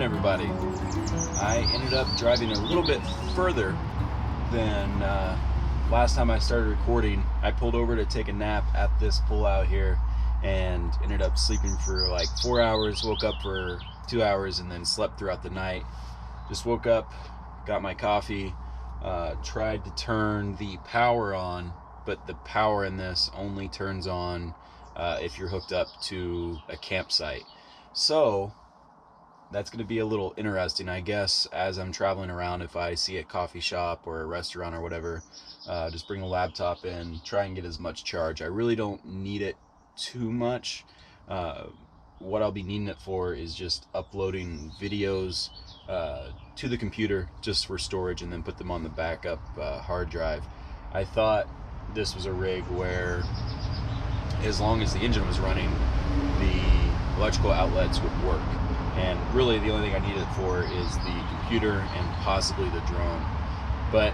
everybody. I ended up driving a little bit further than last time I started recording. I pulled over to take a nap at this pullout here and ended up sleeping for like 4 hours, woke up for 2 hours, and then slept throughout the night. Just woke up, got my coffee, tried to turn the power on, but the power in this only turns on if you're hooked up to a campsite. So that's going to be a little interesting, I guess, as I'm traveling around. If I see a coffee shop or a restaurant or whatever, just bring a laptop in, try and get as much charge. I really don't need it too much. What I'll be needing it for is just uploading videos to the computer just for storage and then put them on the backup hard drive. I thought this was a rig where as long as the engine was running, the electrical outlets would work. And really the only thing I need it for is the computer and possibly the drone. But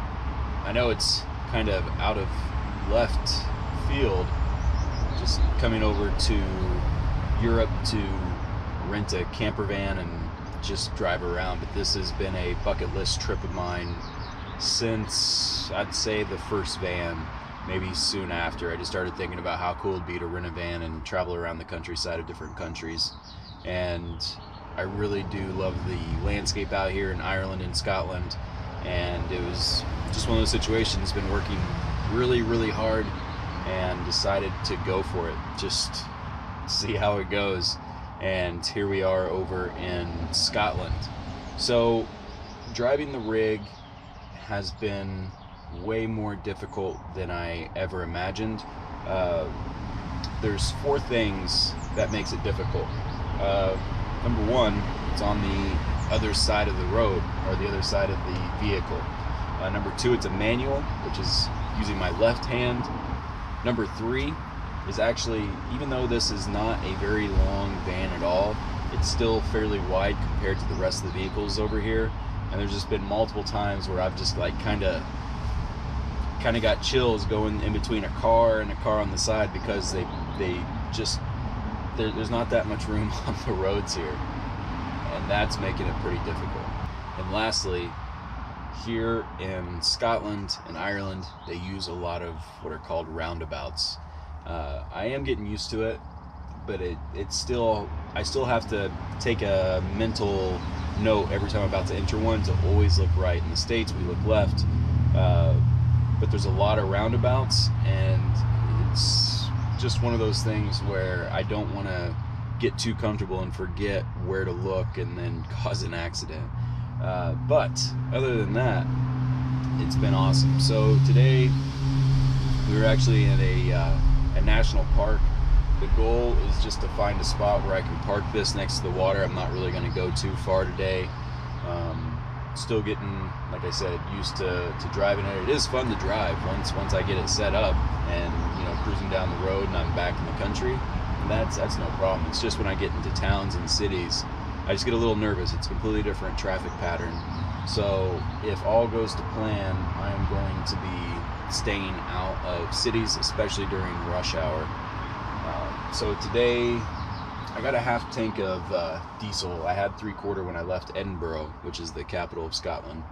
I know it's kind of out of left field, just coming over to Europe to rent a camper van and just drive around. But this has been a bucket list trip of mine since, I'd say, the first van, maybe soon after. I just started thinking about how cool it'd be to rent a van and travel around the countryside of different countries. And I really do love the landscape out here in Ireland and Scotland, and it was just one of those situations. Been working really, really hard and decided to go for it, just see how it goes. And here we are over in Scotland. So driving the rig has been way more difficult than I ever imagined. There's 4 things that makes it difficult. Number one, it's on the other side of the road, or the other side of the vehicle. Number 2, it's a manual, which is using my left hand. Number 3 is actually, even though this is not a very long van at all, it's still fairly wide compared to the rest of the vehicles over here. And there's just been multiple times where I've just like kind of got chills going in between a car and a car on the side, because they just, there's not that much room on the roads here, and that's making it pretty difficult. And lastly, here in Scotland and Ireland, they use a lot of what are called roundabouts. I am getting used to it, but I still have to take a mental note every time I'm about to enter one to always look right. In the States, we look left, but there's a lot of roundabouts, and it's just one of those things where I don't want to get too comfortable and forget where to look and then cause an accident. But other than that, it's been awesome. So today we were actually in a national park. The goal is just to find a spot where I can park this next to the water. I'm not really going to go too far today. Still getting, like I said, used to driving it. It is fun to drive once I get it set up and, you know, cruising down the road and I'm back in the country. And that's no problem. It's just when I get into towns and cities, I just get a little nervous. It's a completely different traffic pattern. So if all goes to plan, I'm going to be staying out of cities, especially during rush hour. So today I got a half tank of diesel. I had 3/4 when I left Edinburgh, which is the capital of Scotland.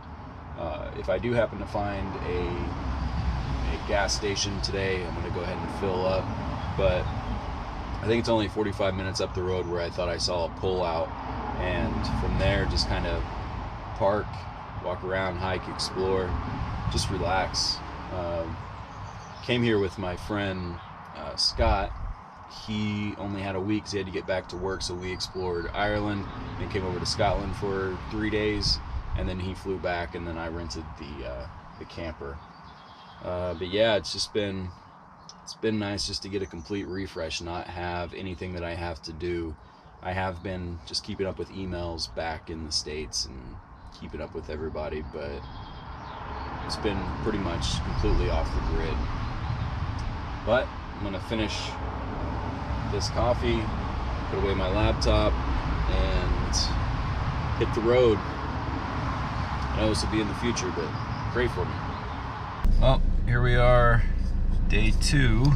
If I do happen to find a gas station today, I'm going to go ahead and fill up. But I think it's only 45 minutes up the road where I thought I saw a pull out, and from there just kind of park, walk around, hike, explore, just relax. Came here with my friend Scott. He only had a week because he had to get back to work, so we explored Ireland and came over to Scotland for 3 days, and then he flew back, and then I rented the camper. But yeah, it's been nice just to get a complete refresh, not have anything that I have to do. I have been just keeping up with emails back in the States and keeping up with everybody, but it's been pretty much completely off the grid. But I'm gonna finish this coffee, put away my laptop, and hit the road. I know this will be in the future, but pray for me. Well, here we are, day 2.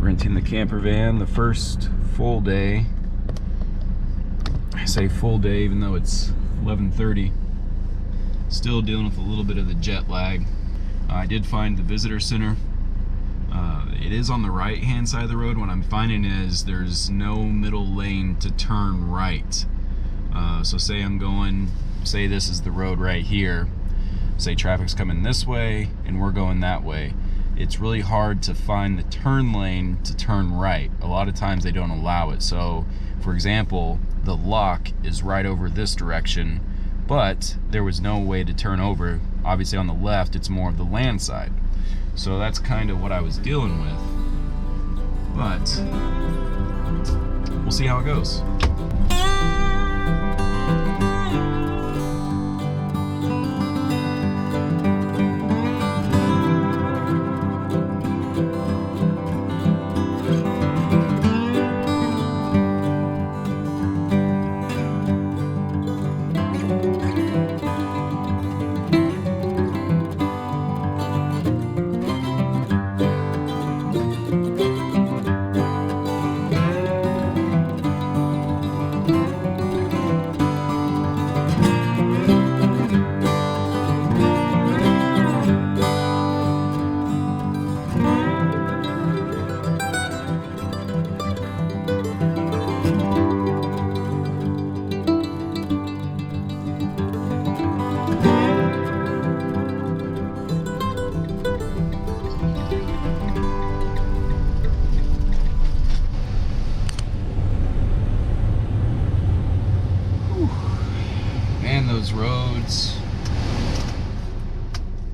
renting the camper van, the first full day. I say full day even though it's 11:30. Still dealing with a little bit of the jet lag. I did find the visitor center. It is on the right hand side of the road. What I'm finding is there's no middle lane to turn right. So say say this is the road right here. Say traffic's coming this way and we're going that way. It's really hard to find the turn lane to turn right. A lot of times they don't allow it. So for example, the lock is right over this direction, but there was no way to turn over. Obviously on the left, it's more of the land side. So that's kind of what I was dealing with. But we'll see how it goes.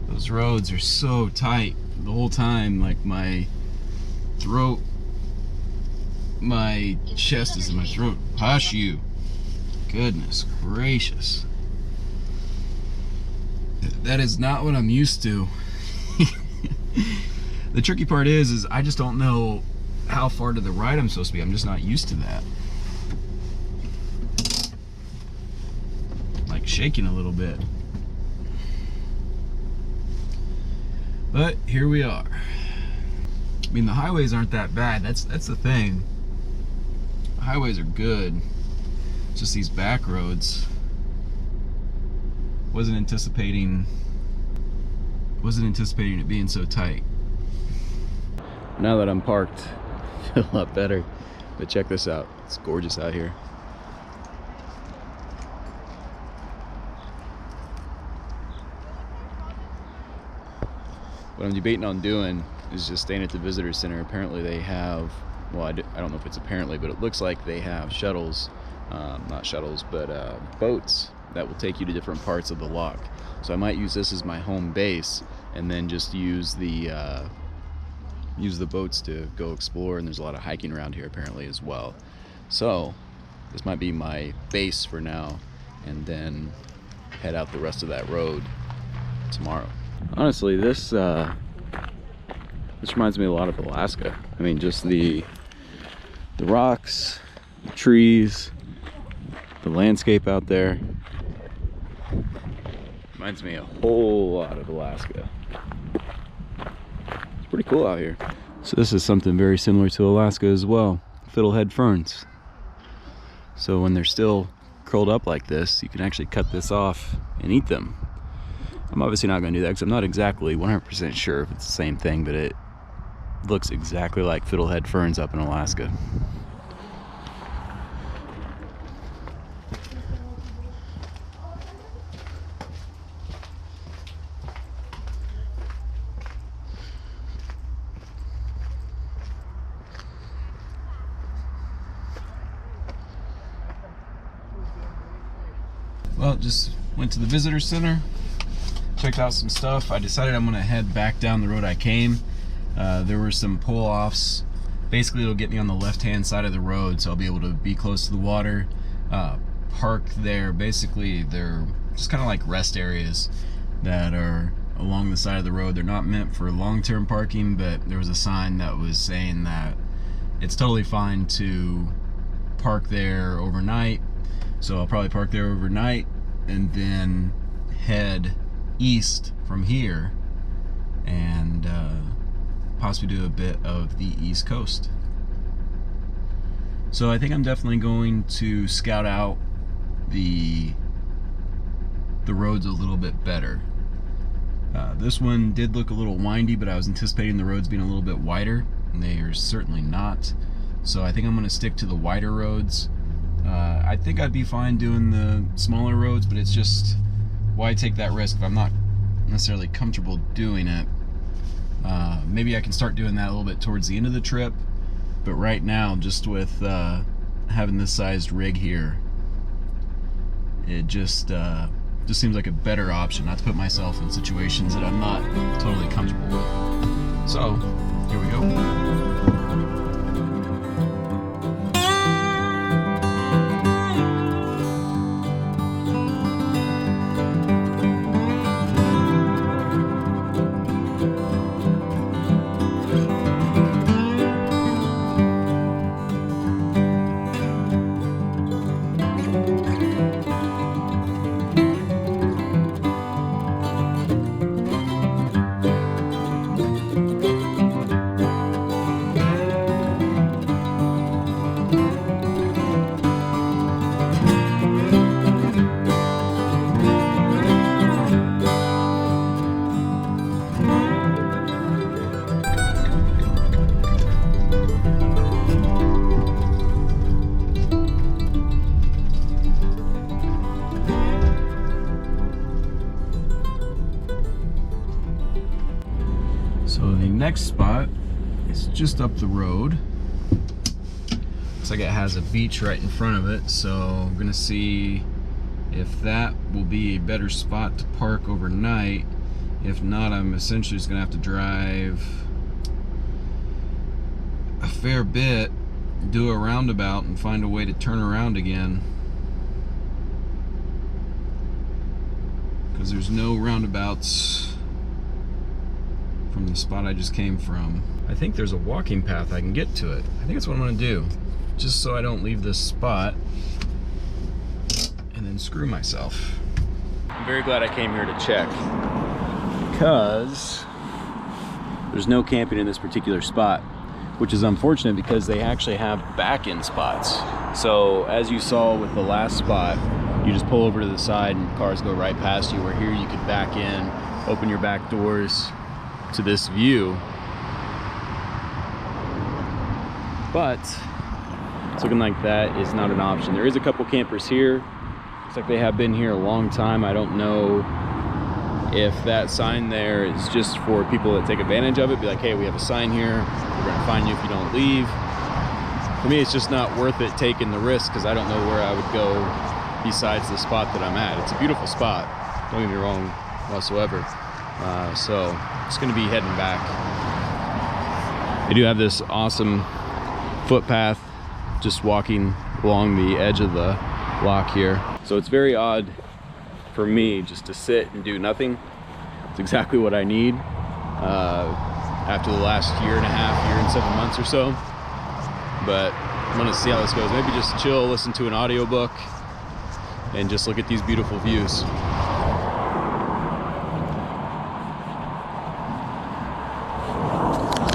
Those roads are so tight the whole time. Like my throat, my chest is in my throat. Hush you. Goodness gracious. That is not what I'm used to. The tricky part is I just don't know how far to the right I'm supposed to be. I'm just not used to that. Like shaking a little bit. But here we are. I mean, the highways aren't that bad. That's the thing. The highways are good. It's just these back roads. Wasn't anticipating it being so tight. Now that I'm parked, I feel a lot better. But check this out. It's gorgeous out here. What I'm debating on doing is just staying at the visitor center. Apparently they have, well, I don't know if it's apparently, but it looks like they have shuttles, not shuttles, but boats that will take you to different parts of the loch. So I might use this as my home base and then just use the boats to go explore. And there's a lot of hiking around here apparently as well. So this might be my base for now, and then head out the rest of that road tomorrow. Honestly, this reminds me a lot of Alaska. I mean, just the rocks, the trees, the landscape out there. Reminds me a whole lot of Alaska. It's pretty cool out here. So this is something very similar to Alaska as well. Fiddlehead Ferns. So when they're still curled up like this, you can actually cut this off and eat them. I'm obviously not going to do that because I'm not exactly 100% sure if it's the same thing, but it looks exactly like Fiddlehead Ferns up in Alaska. Well, just went to the visitor center, checked out some stuff. I decided I'm gonna head back down the road I came. There were some pull-offs. Basically, it'll get me on the left-hand side of the road, so I'll be able to be close to the water, park there. Basically, they're just kind of like rest areas that are along the side of the road. They're not meant for long-term parking, but there was a sign that was saying that it's totally fine to park there overnight. So I'll probably park there overnight and then head east from here and possibly do a bit of the East Coast. So I think I'm definitely going to scout out the roads a little bit better. This one did look a little windy, but I was anticipating the roads being a little bit wider, and they are certainly not. So I think I'm going to stick to the wider roads. I think I'd be fine doing the smaller roads, but it's just, why take that risk if I'm not necessarily comfortable doing it? Maybe I can start doing that a little bit towards the end of the trip, but right now, just with having this sized rig here, it just seems like a better option, not to put myself in situations that I'm not totally comfortable with. So, here we go. Next spot is just up the road. Looks like it has a beach right in front of it, so I'm gonna see if that will be a better spot to park overnight. If not, I'm essentially just gonna have to drive a fair bit, do a roundabout, and find a way to turn around again, because there's no roundabouts from the spot I just came from. I think there's a walking path I can get to it. I think that's what I'm gonna do, just so I don't leave this spot and then screw myself. I'm very glad I came here to check, because there's no camping in this particular spot, which is unfortunate because they actually have back-in spots. So as you saw with the last spot, you just pull over to the side and cars go right past you, where here you could back in, open your back doors to this view. But it's looking like that is not an option. There is a couple campers here. Looks like they have been here a long time. I don't know if that sign there is just for people that take advantage of it. Be like, hey, we have a sign here, we're gonna find you if you don't leave. For me, it's just not worth it taking the risk, because I don't know where I would go besides the spot that I'm at. It's a beautiful spot, don't get me wrong whatsoever. So just gonna be heading back. They do have this awesome footpath just walking along the edge of the lock here. So it's very odd for me just to sit and do nothing. It's exactly what I need after the last year and a half, year and 7 months or so. But I'm gonna see how this goes. Maybe just chill, listen to an audiobook, and just look at these beautiful views.